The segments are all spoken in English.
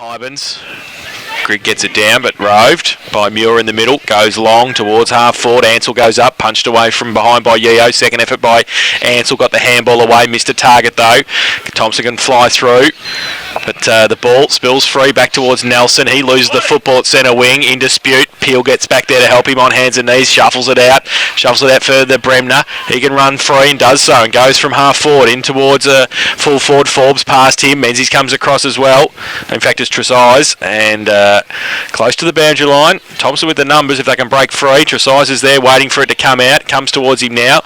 Hybens. Grigg gets it down, but roved by Muir in the middle. Goes long towards half forward. Ansell goes up, punched away from behind by Yeo. Second effort by Ansell. Got the handball away. Missed a target though. Thomson can fly through. But the ball spills free back towards Nelson. He loses the football at centre wing. In dispute. Peel gets back there to help him on hands and knees. Shuffles it out further to Bremner. He can run free and does so and goes from half forward in towards a full forward. Forbes past him. Menzies comes across as well. In fact, it's Tresize and close to the boundary line. Thomson with the numbers if they can break free. Tresize is there waiting for it to come out. Comes towards him now.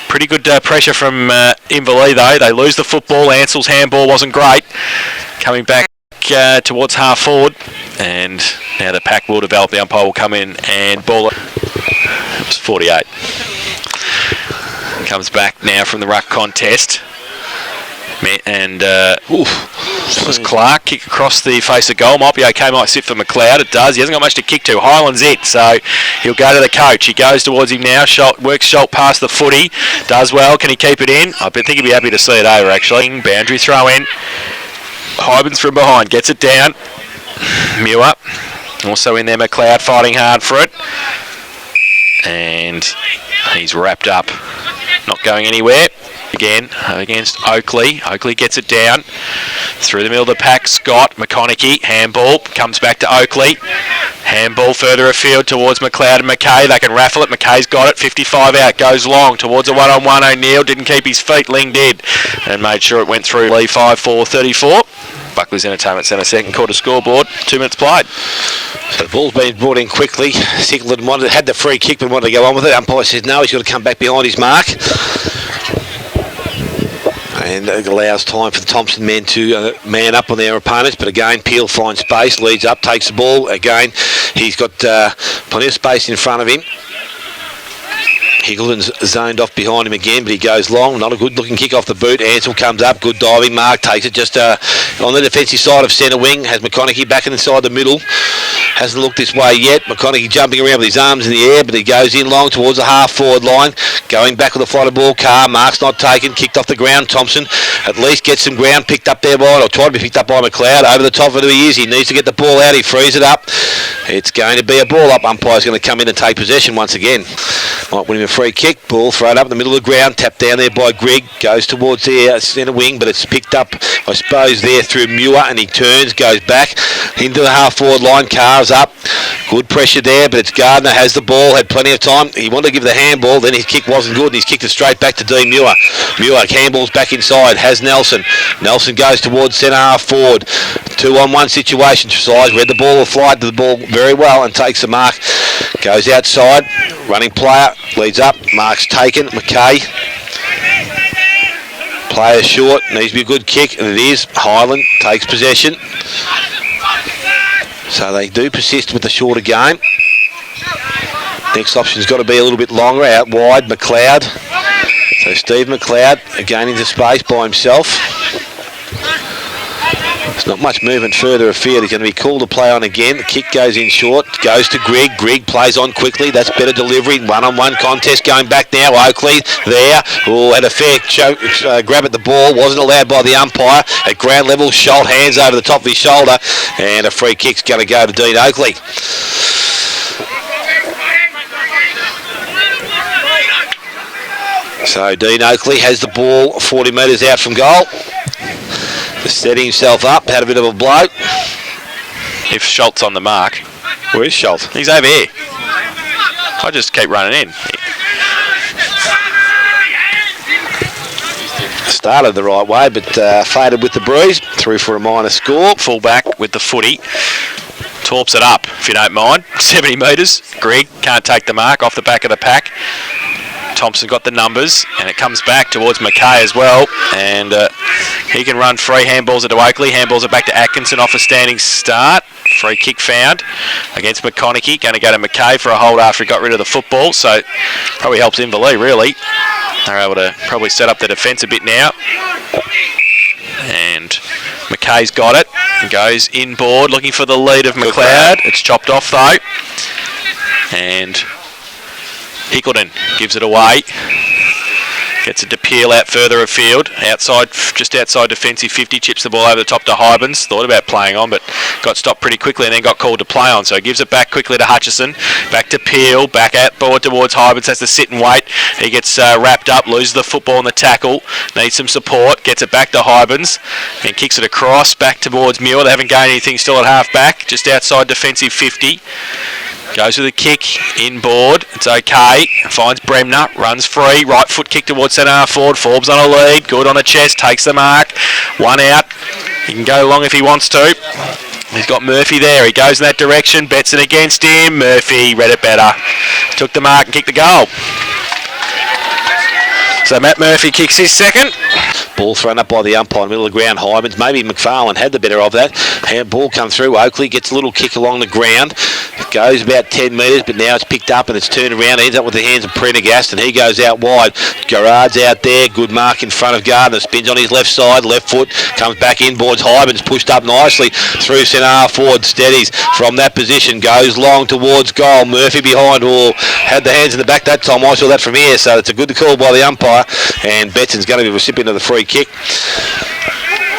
Pretty good pressure from Inverleigh though. They lose the football. Ansell's handball wasn't great. Coming back towards half forward, and now the pack will develop. The umpire will come in and ball it. It was 48. Comes back now from the ruck contest. And it was Clark. Kick across the face of goal. Might be okay, might sit for McLeod. It does. He hasn't got much to kick to. Highland's it, so he'll go to the coach. He goes towards him now. Works Schultz past the footy. Does well. Can he keep it in? I think he'd be happy to see it over, actually. Boundary throw in. Hybens from behind. Gets it down. Muir. Also in there, McLeod fighting hard for it. And he's wrapped up. Not going anywhere. Again against Oakley. Oakley gets it down through the middle of the pack. Scott McConaughey handball comes back to Oakley. Handball further afield towards McLeod and Mackay. They can raffle it. Mackay's got it. 55 out. Goes long towards a one-on-one. O'Neill didn't keep his feet. Ling did and made sure it went through. Lee 5-4-34. Buckley's Entertainment Centre second quarter scoreboard. 2 minutes played. So the ball's been brought in quickly. Sickleton had the free kick but wanted to go on with it. Umpire says no, he's got to come back behind his mark. And it allows time for the Thomson men to man up on their opponents. But again, Peel finds space, leads up, takes the ball. Again, he's got plenty of space in front of him. Higgleton's zoned off behind him again, but he goes long. Not a good looking kick off the boot. Ansell comes up, good diving. Mark takes it just on the defensive side of centre wing. Has McConaughey back inside the middle. Hasn't looked this way yet. McConaughey jumping around with his arms in the air, but he goes in long towards the half forward line. Going back with a flight of ball. Carr. Mark's not taken. Kicked off the ground. Thomson at least gets some ground picked up there by, or tried to be picked up by McLeod. Over the top of it he is. He needs to get the ball out. He frees it up. It's going to be a ball up. Umpire's going to come in and take possession once again. Might win him a free kick. Ball thrown up in the middle of the ground. Tapped down there by Grigg. Goes towards the centre wing, but it's picked up, I suppose, there through Muir, and he turns, goes back into the half forward line. Carr's up. Good pressure there, but it's Gardner has the ball. Had plenty of time. He wanted to give the handball. Then his kick wasn't good, and he's kicked it straight back to Dean Muir. Muir handballs back inside. Has Nelson. Nelson goes towards centre half forward. 2-on-1 situation. Tresize read the ball, will fly to the ball very well and takes the mark. Goes outside. Running player leads up. Mark's taken. Mackay. Player short. Needs to be a good kick, and it is. Highland takes possession. So they do persist with the shorter game. Next option's got to be a little bit longer. Out wide, McLeod. So Steve McLeod again into space by himself. There's not much movement further afield. He's going to be called to play on again. The kick goes in short. Goes to Grigg. Grigg plays on quickly. That's better delivery. One-on-one contest going back now. Oakley there. Oh, had a fair grab at the ball. Wasn't allowed by the umpire. At ground level, Schultz hands over the top of his shoulder. And a free kick's going to go to Dean Oakley. So Dean Oakley has the ball 40 metres out from goal. Setting himself up, had a bit of a blow. If Schultz on the mark. Where is Schultz? He's over here. I just keep running in. Started the right way, but faded with the breeze. Through for a minor score. Full back with the footy. Torps it up, if you don't mind. 70 metres. Grigg can't take the mark off the back of the pack. Thomson got the numbers, and it comes back towards Mackay as well, and he can run free. Handballs it to Oakley, handballs it back to Atkinson off a standing start. Free kick found against McConaughey. Going to go to Mackay for a hold after he got rid of the football, so probably helps Inverleigh really. They're able to probably set up the defence a bit now. And Mackay's got it and goes inboard looking for the lead of McLeod. It's chopped off though, and Hickleton gives it away. Gets it to Peel out further afield. Just outside defensive 50. Chips the ball over the top to Hybens. Thought about playing on, but got stopped pretty quickly and then got called to play on. So he gives it back quickly to Hutchison. Back to Peel. Back out board towards Hybens. Has to sit and wait. He gets wrapped up. Loses the football in the tackle. Needs some support. Gets it back to Hybens. And kicks it across. Back towards Muir. They haven't gained anything still at half back. Just outside defensive 50. Goes with a kick, inboard, it's okay, finds Bremner, runs free, right foot kick towards centre half forward, Forbes on a lead, good on a chest, takes the mark, one out, he can go long if he wants to. He's got Murphy there, he goes in that direction, Betson against him, Murphy read it better, took the mark and kicked the goal. So Matt Murphy kicks his second. Ball thrown up by the umpire in the middle of the ground. Hybens, maybe McFarlane had the better of that. Ball come through. Oakley gets a little kick along the ground. It goes about 10 metres, but now it's picked up and it's turned around. It ends up with the hands of Prendergast and he goes out wide. Gerard's out there. Good mark in front of Gardner. Spins on his left side. Left foot. Comes back inboards. Hybens pushed up nicely through centre half forward. Steadies from that position. Goes long towards goal. Murphy behind. Oh, had the hands in the back that time. I saw that from here. So it's a good call by the umpire. And Betson's going to be the recipient of the free kick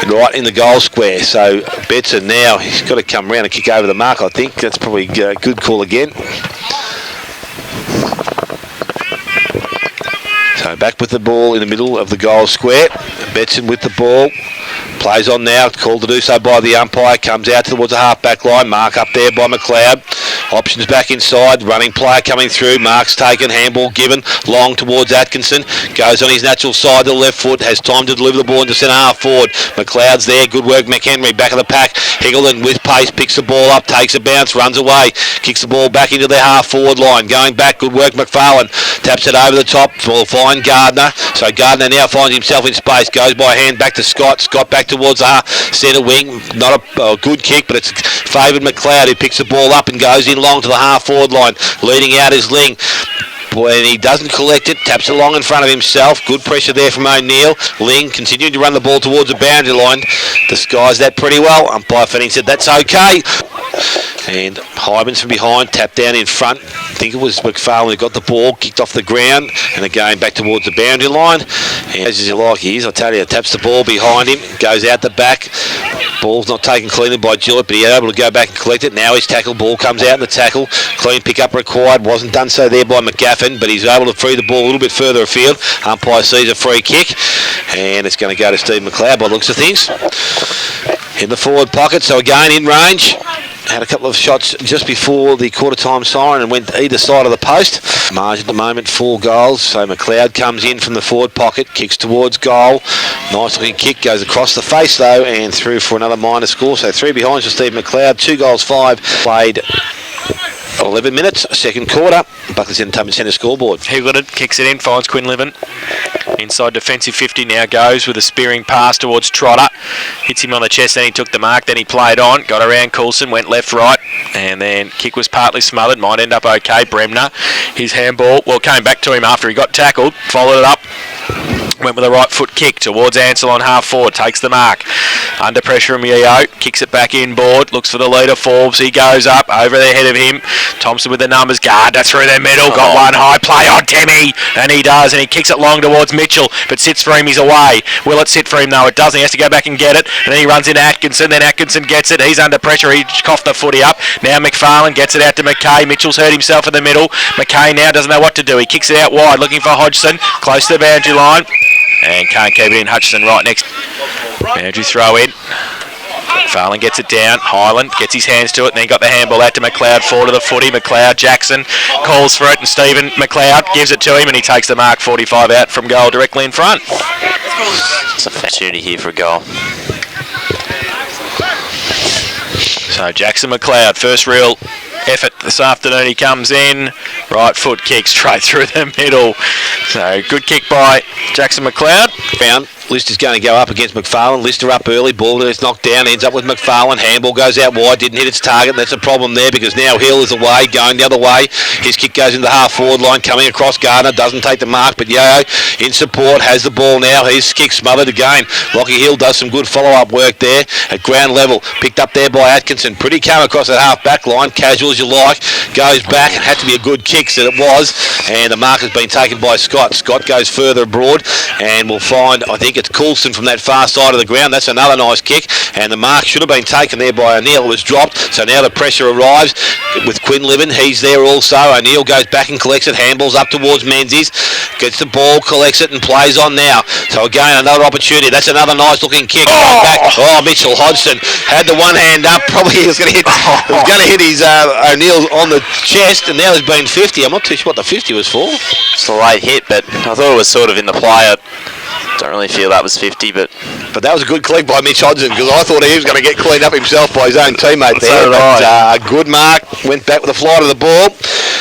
right in the goal square. So Betson now, he's got to come around and kick over the mark. I think that's probably a good call again. So back with the ball in the middle of the goal square. Betson with the ball. Plays on now, called to do so by the umpire. Comes out towards the half-back line. Mark up there by McLeod. Options back inside. Running player coming through. Mark's taken. Handball given. Long towards Atkinson. Goes on his natural side to the left foot. Has time to deliver the ball into centre half forward. McLeod's there. Good work, McHenry. Back of the pack. Higgleton with pace. Picks the ball up. Takes a bounce. Runs away. Kicks the ball back into their half-forward line. Going back. Good work, McFarlane. Taps it over the top. Will find Gardner. So Gardner now finds himself in space. Goes by hand back to Scott. Scott back towards the centre wing. Not a good kick, but it's favoured McLeod who picks the ball up and goes in long to the half-forward line. Leading out is Ling. When he doesn't collect it, taps it along in front of himself. Good pressure there from O'Neill. Ling continuing to run the ball towards the boundary line. Disguised that pretty well. Umpire Fanning said that's okay. And Hybens from behind, tapped down in front. I think it was McFarlane who got the ball, kicked off the ground, and again back towards the boundary line. And as you like he is, I tell you, taps the ball behind him, goes out the back. Ball's not taken cleanly by Gillett, but he's able to go back and collect it. Now his tackle, ball comes out in the tackle. Clean pick-up required. Wasn't done so there by McGaffin, but he's able to free the ball a little bit further afield. Umpire sees a free kick, and it's going to go to Steve McLeod by the looks of things. In the forward pocket, so again in range. Had a couple of shots just before the quarter-time siren and went either side of the post. Margin at the moment, 4 goals. So McLeod comes in from the forward pocket, kicks towards goal. Nice-looking kick, goes across the face, though, and through for another minor score. So 3 behinds for Steve McLeod, 2 goals, 5. Played 11 minutes, second quarter. Buckley's in the centre scoreboard. Higgleton kicks it in, finds Quinlivan. Inside defensive 50 now goes with a spearing pass towards Trotter. Hits him on the chest, then he took the mark, then he played on. Got around Coulson, went left, right, and then kick was partly smothered. Might end up okay. Bremner, his handball, came back to him after he got tackled. Followed it up. Went with a right foot kick towards Ansell on half forward. Takes the mark. Under pressure from Yeo. Kicks it back inboard. Looks for the leader, Forbes. He goes up over the head of him. Thompson with the numbers. Gardner through the middle. Got one high play on Timmy. And he does. And he kicks it long towards Mitchell. But sits for him. He's away. Will it sit for him? No, it doesn't. He has to go back and get it. And then he runs into Atkinson. Then Atkinson gets it. He's under pressure. He coughed the footy up. Now McFarlane gets it out to McKay. Mitchell's hurt himself in the middle. McKay now doesn't know what to do. He kicks it out wide. Looking for Hodgson. Close to the boundary line. And can't keep it in. Hutchison right next. Boundary throw in. Farland gets it down. Highland gets his hands to it. And then got the handball out to McLeod. Forward to the footy. McLeod, Jackson calls for it. And Stephen McLeod gives it to him. And he takes the mark 45 out from goal directly in front. It's an opportunity here for a goal. So Jackson McLeod, first real effort this afternoon. He comes in, right foot kick straight through the middle. So good kick by Jackson McLeod. Found. Lister's going to go up against McFarlane. Lister up early, ball gets knocked down, ends up with McFarlane. Handball goes out wide, didn't hit its target. That's a problem there because now Hill is away, going the other way. His kick goes into the half-forward line, coming across Gardner, doesn't take the mark, but Yo in support, has the ball now. His kick smothered again. Lockie Hill does some good follow-up work there at ground level. Picked up there by Atkinson. Pretty calm across that half-back line, casual as you like. Goes back, it had to be a good kick. kicks that it was, and the mark has been taken by Scott. Scott goes further abroad, and we'll find, I think it's Coulson from that far side of the ground. That's another nice kick, and the mark should have been taken there by O'Neill. It was dropped, so now the pressure arrives with Quinlivan. He's there also. O'Neill goes back and collects it, handballs up towards Menzies, gets the ball, collects it, and plays on now. So again, another opportunity. That's another nice looking kick. Back. Mitchell Hodgson had the one hand up. Probably he was going to hit his O'Neill on the chest, and now there's been 50. I'm not too sure what the 50 was for. It's a late hit, but I thought it was sort of in the play. I don't really feel that was 50, but that was a good click by Mitch Hodgson, because I thought he was going to get cleaned up himself by his own teammate there. A good mark, went back with the flight of the ball.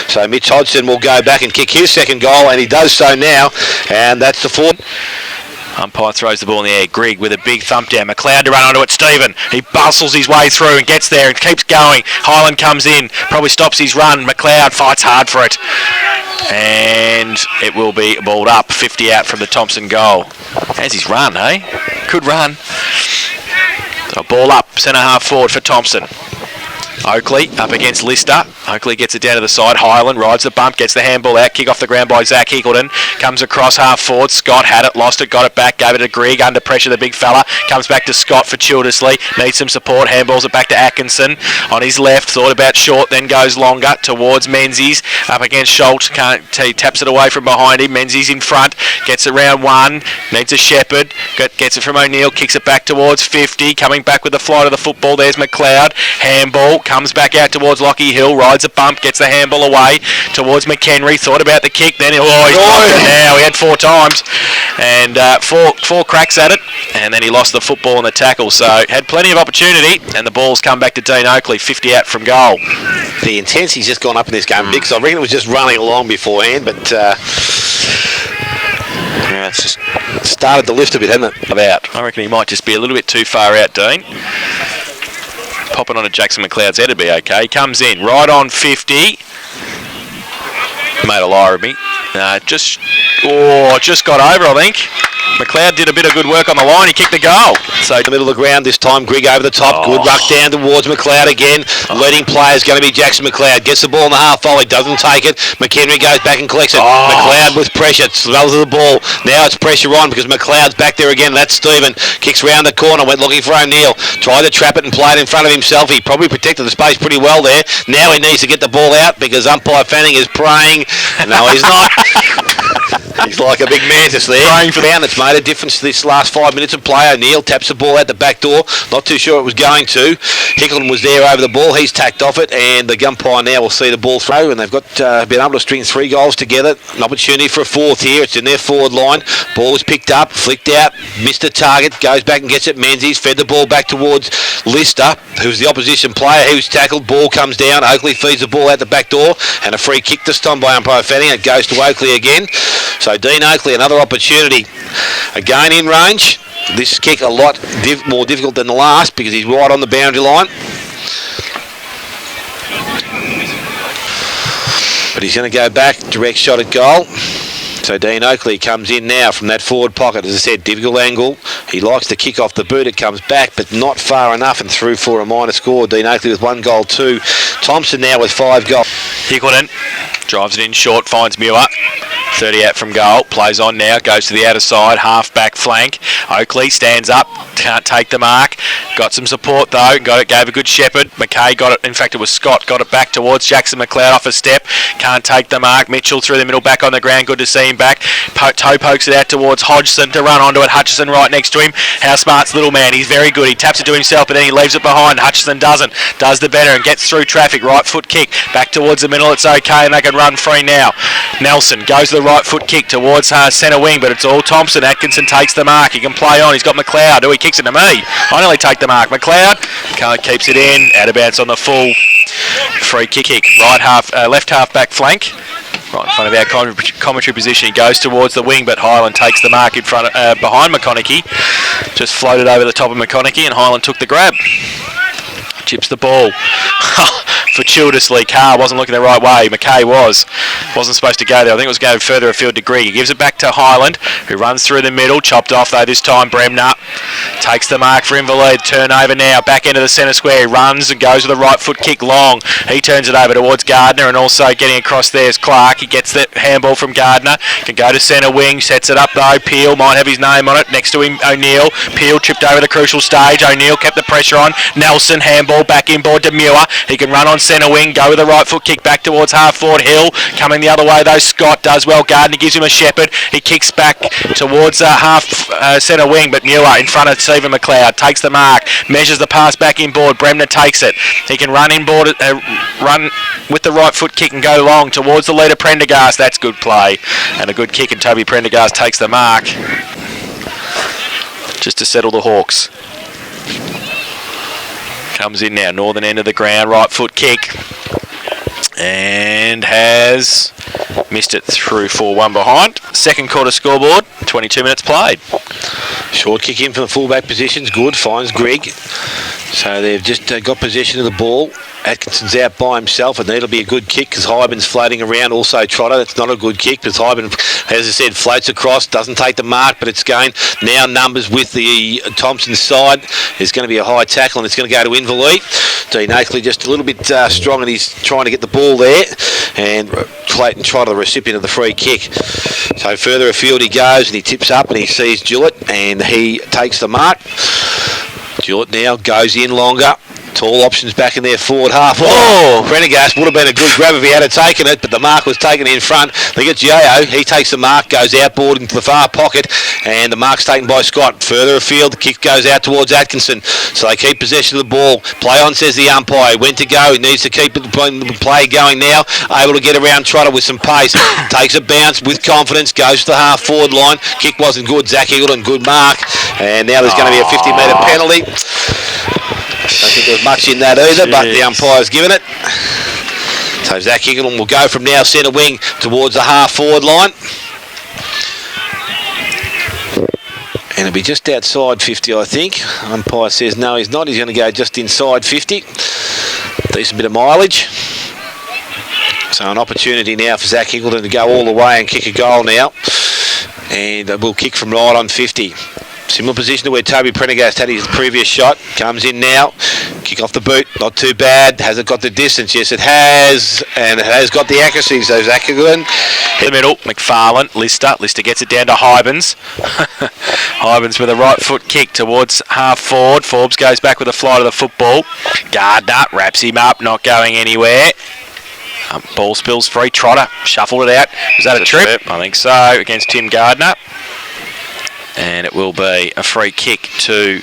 So Mitch Hodgson will go back and kick his second goal, and he does so now, and that's the fourth. Umpire throws the ball in the air. Grigg with a big thump down. McLeod to run onto it. Stephen, he bustles his way through and gets there and keeps going. Highland comes in, probably stops his run. McLeod fights hard for it, and it will be balled up. 50 out from the Thomson goal. There's his run, eh? Good run. So ball up, centre half forward for Thomson. Oakley up against Lister. Oakley gets it down to the side. Highland rides the bump, gets the handball out. Kick off the ground by Zach Hickleton. Comes across half forward. Scott had it, lost it, got it back, gave it to Grigg. Under pressure, the big fella. Comes back to Scott for Childersley. Needs some support. Handballs it back to Atkinson. On his left, thought about short, then goes longer towards Menzies. Up against Schultz. He taps it away from behind him. Menzies in front. Gets it round one. Needs a Shepherd. Gets it from O'Neill. Kicks it back towards 50. Coming back with the flight of the football. There's McLeod. Handball. Comes back out towards Lockie Hill, rides a bump, gets the handball away towards McHenry, thought about the kick, then he's blocked it now. He had 4 times and four cracks at it, and then he lost the football and the tackle, so had plenty of opportunity, and the ball's come back to Dean Oakley, 50 out from goal. The intensity's just gone up in this game, because I reckon it was just running along beforehand, but it's just started to lift a bit, hasn't it? I reckon he might just be a little bit too far out, Dean. Popping onto Jackson McLeod's head would be okay. Comes in, right on 50. Made a liar of me. Just got over, I think. McLeod did a bit of good work on the line. He kicked the goal. So in the middle of the ground this time, Grigg over the top. Good ruck down towards McLeod again. Leading player is going to be Jackson McLeod. Gets the ball in the half volley, doesn't take it. McHenry goes back and collects it. McLeod with pressure, smells of the ball. Now it's pressure on because McLeod's back there again. That's Stephen. Kicks round the corner, went looking for O'Neill. Tried to trap it and play it in front of himself. He probably protected the space pretty well there. Now he needs to get the ball out because umpire Fanning is praying. No, he's not. He's like a big mantis there. Praying for down. It's made a difference this last 5 minutes of play. O'Neill taps the ball out the back door. Not too sure it was going to. Hickleton was there over the ball. He's tacked off it, and the umpire now will see the ball through, and they've got been able to string 3 goals together. An opportunity for a fourth here. It's in their forward line. Ball is picked up, flicked out, missed the target, goes back and gets it. Menzies fed the ball back towards Lister, who's the opposition player. He was tackled. Ball comes down. Oakley feeds the ball out the back door, and a free kick this time by umpire Fanning. It goes to Oakley again. So Dean Oakley, another opportunity. Again in range. This kick a lot more difficult than the last because he's right on the boundary line. But he's going to go back, direct shot at goal. So Dean Oakley comes in now from that forward pocket. As I said, difficult angle. He likes to kick off the boot. It comes back, but not far enough and through for a minor score. Dean Oakley with 1 goal, 2. Thomson now with 5 goals. Hickleton drives it in short, finds Muir. 30 out from goal, plays on now, goes to the outer side, half back flank. Oakley stands up, can't take the mark. Got some support though, gave a good shepherd. McKay got it, in fact it was Scott, got it back towards Jackson McLeod off a step. Can't take the mark. Mitchell through the middle, back on the ground, good to see him back. Toe pokes it out towards Hodgson to run onto it. Hutchison right next to him. How smart's little man, he's very good. He taps it to himself, but then he leaves it behind. Hutchison doesn't, does the better and gets through traffic. Right foot kick, back towards the middle, it's okay and they can run free now. Nelson goes to the right foot kick towards centre wing, but it's all Thomson. Atkinson takes the mark. He can play on. He's got McLeod. He kicks it to me. I nearly take the mark. McLeod keeps it in. Out of bounds on the full free kick. Left half back flank. Right in front of our commentary position. He goes towards the wing, but Highland takes the mark in front behind McConaughey. Just floated over the top of McConaughey, and Highland took the grab. Chips the ball. fortuitously. Carr wasn't looking the right way. McKay wasn't supposed to go there. I think it was going further afield to Greg. He gives it back to Highland, who runs through the middle. Chopped off though this time. Bremner takes the mark for Inverleigh. Turnover now. Back into the centre square. He runs and goes with a right foot kick long. He turns it over towards Gardner, and also getting across there is Clark. He gets the handball from Gardner. Can go to centre wing. Sets it up though. Peel might have his name on it. Next to him, O'Neill. Peel tripped over the crucial stage. O'Neill kept the pressure on. Nelson handball back inboard to Muir. He can run on centre wing. Go with the right foot kick back towards half forward. Hill coming the other way though. Scott does well. Gardner gives him a shepherd. He kicks back towards half centre wing, but Muir in front of Stephen McLeod takes the mark. Measures the pass back inboard. Bremner takes it. He can run inboard, run with the right foot kick and go long towards the leader Prendergast. That's good play and a good kick, and Toby Prendergast takes the mark just to settle the Hawks. Comes in now, northern end of the ground, right foot kick, and has missed it through 4-1 behind. Second quarter scoreboard, 22 minutes played. Short kick in from the fullback position's good, finds Greg. So they've just got possession of the ball. Atkinson's out by himself, and that'll be a good kick because Hyben's floating around. Also Trotter, that's not a good kick because Hyben, as I said, floats across, doesn't take the mark, but it's going now numbers with the Thomson side. There's going to be a high tackle, and it's going to go to Inverleigh. Dean Akeley just a little bit strong, and he's trying to get the ball there, and Clayton Trotter, the recipient of the free kick. So further afield he goes, and he tips up, and he sees Gillett, and he takes the mark. Gillett now goes in longer. Tall options back in their forward half. Oh, Prendergast would have been a good grab if he had taken it, but the mark was taken in front. They get Gio. He takes the mark, goes outboard into the far pocket, and the mark's taken by Scott. Further afield, the kick goes out towards Atkinson. So they keep possession of the ball. Play on, says the umpire. When to go? He needs to keep the play going now. Able to get around Trotter with some pace. Takes a bounce with confidence. Goes to the half forward line. Kick wasn't good. Zach Eagleton, good mark. And now there's going to be a 50-metre penalty. I don't think there was much in that either, but the umpire's given it. So Zach Eagleton will go from now centre wing towards the half forward line. And it'll be just outside 50, I think. Umpire says no, he's not. He's going to go just inside 50. Decent bit of mileage. So an opportunity now for Zach Eagleton to go all the way and kick a goal now. And we'll kick from right on 50. Similar position to where Toby Prendergast had his previous shot. Comes in now. Kick off the boot. Not too bad. Has it got the distance? Yes, it has. And it has got the accuracy. So Zach Eagleton. In the middle, McFarlane, Lister. Lister gets it down to Hybens. Hybens with a right foot kick towards half forward. Forbes goes back with a fly to the football. Gardner wraps him up, not going anywhere. Ball spills free. Trotter shuffled it out. Was that a trip? I think so, against Tim Gardner. And it will be a free kick to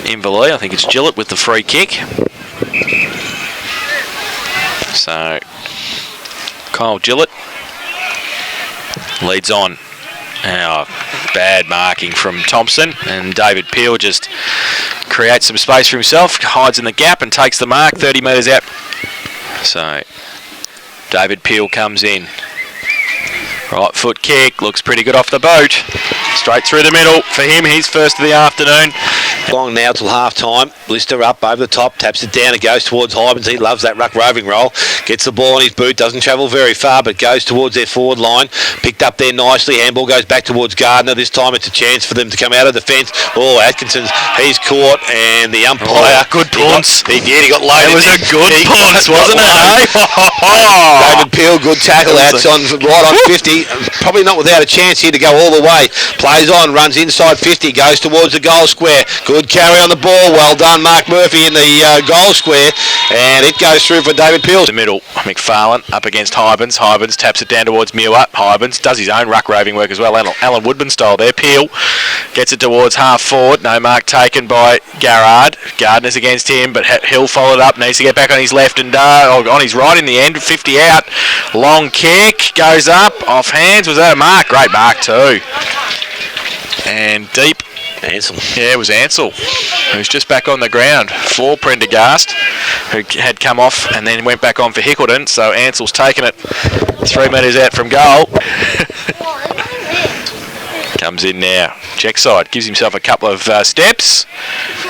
Inverleigh. I think it's Gillett with the free kick. So Kyle Gillett leads on. Now, bad marking from Thomson, and David Peel just creates some space for himself, hides in the gap and takes the mark 30 metres out. So David Peel comes in. Right foot kick, looks pretty good off the boot. Straight through the middle for him, he's first of the afternoon. Long now till half time. Lister up over the top, taps it down and goes towards Hybens. He loves that ruck roving roll. Gets the ball on his boot, doesn't travel very far, but goes towards their forward line. Picked up there nicely. Handball goes back towards Gardner. This time it's a chance for them to come out of defence. Oh, Atkinson's, he's caught, and the umpire. Good points. He got loaded. It was a good points, wasn't it? David Peel, good tackle. That's on right on 50. Probably not without a chance here to go all the way. Plays on, runs inside 50, goes towards the goal square. Good carry on the ball. Well done, Mark Murphy in the goal square. And it goes through for David Peel. The middle, McFarlane up against Hybens. Hybens taps it down towards Muir. Hybens does his own ruck roving work as well. Alan Woodman style there. Peel gets it towards half forward. No mark taken by Garrard. Gardner's against him, but Hill followed up. Needs to get back on his left and on his right in the end. 50 out. Long kick. Goes up. Off hands. Was that a mark? Great mark too. And deep. Ansell. Yeah, it was Ansell, who's just back on the ground for Prendergast, who had come off and then went back on for Hickleton. So Ansell's taken it 3 metres out from goal. Comes in now. Check side. Gives himself a couple of steps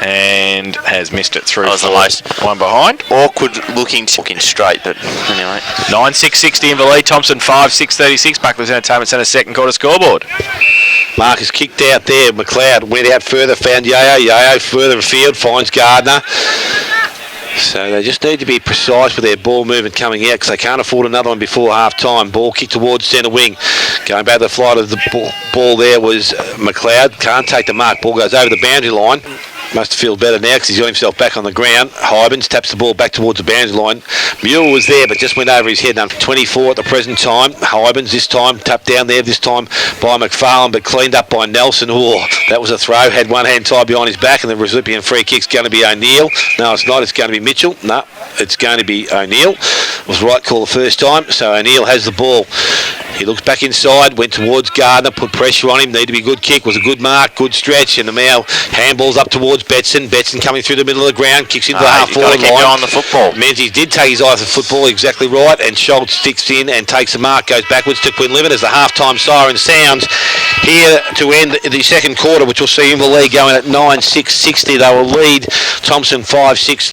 and has missed it through. That was the most one behind. Awkward looking straight, but anyway. 9-6-60 Inverleigh. Thomson 5-6-36. Buckley's Entertainment Centre second quarter scoreboard. Marcus kicked out there. McLeod went out further, found Yayo. Yayo further afield, finds Gardner. So they just need to be precise with their ball movement coming out because they can't afford another one before half-time. Ball kicked towards centre wing. Going back to the flight of the ball there was McLeod. Can't take the mark. Ball goes over the boundary line. Must feel better now because he's got himself back on the ground. Hybens taps the ball back towards the boundary line. Muir was there but just went over his head. Now 24 at the present time. Hybens this time tapped down there this time by McFarlane but cleaned up by Nelson. Oh, that was a throw. Had one hand tied behind his back and the recipient free kick's going to be O'Neill. No, it's not. It's going to be Mitchell. No, it's going to be O'Neill. It was the right call the first time. So O'Neill has the ball. He looks back inside, went towards Gardner, put pressure on him. Need to be a good kick. Was a good mark, good stretch. And the now handballs up towards Betson. Betson coming through the middle of the ground, kicks into the half-forward line. On the football. Menzies did take his eye off the football, exactly right. And Schultz sticks in and takes the mark, goes backwards to Quinlivan as the half-time siren sounds. Here to end the second quarter, which will see Inverleigh going at 9-6-60. They will lead Thomson 5-6.